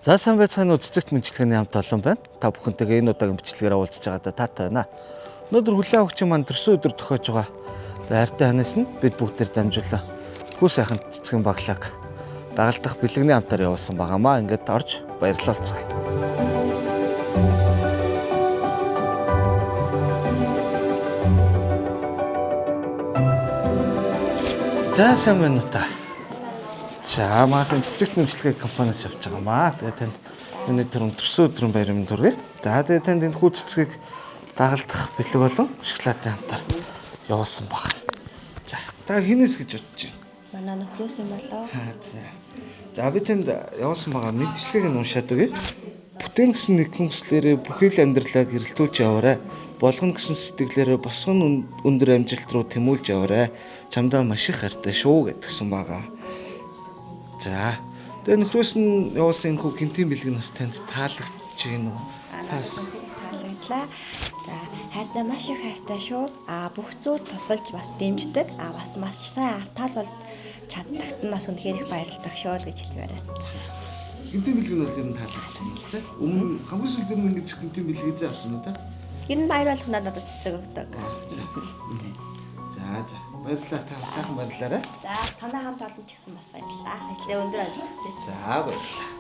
За сайн байцгаана уу цэцэгт мэдлэгээний хамт олон байна. Та бүхэнтэйгээ энэ удаагийн бичлэгээр уулзж байгаадаа таатай байна. Өнөөдөр хүлээн авагчийн маань төрсөн өдөр тохиож байгаа. За хайртай ханаас нь бид бүгдээр дамжуулан хүү сайхан цэцгийн баглаг дагалдах бэлгэний хамтаар явуулсан байгаамаа. Ингээд орж баярлалцгаая. За сайн байна уу та? За маань цэцэгт мэдлэгээ компаниас явж байгаамаа. Тэгээ танд миний төрсөн өдрийн баяр мэнд хүргэе. За тэгээ танд энэ хүү цэцгийг дагалдах бэлэг болон шоколадын хамтаар явуулсан баг. За та хинээс гэж бодож байна? Манай нөхрөөс юм болоо. За би танд явуулсан байгаа мэдлэгийг нь уншаад өгье. Бүтээн гэсэн нэгэн хүслээрээ бүхэл амьдралаа гэрэлтүүлж яваарай. Болгоно гэсэн сэтгэлээрээ босгон өндөр амжилт руу тэмүүлж яваарай. Чамдаа маш их хайртай шүү гэдгсэн байгаа. За тэгээ нөхрөөс нь явуулсан энэ хүү гинтийн бэлэг нь бас танд таалагдж байна уу? Таалагдлаа. За хайртай маш их хайртай шүү. Бүх зүйл тусалж бас дэмждэг. Бас маш сайн артаал бол чаддагт нь бас үнэхээр их баярлалаа шүү гэж хэлмээр байна. Гинтийн бэлэг нь бол ер нь таалагдж байна тийм. Өмнө хамгийн сүүлд нь ингэж гинтийн бэлгээ авсан уу та? Ер нь баяр болох надад цэцэг өгдөг. За баярлалаа та сайхан баярлалаа. За танай хамт олон ч гэсэн бас баярлалаа. Ажлын өндөр амжилт хүсье. За баярлалаа.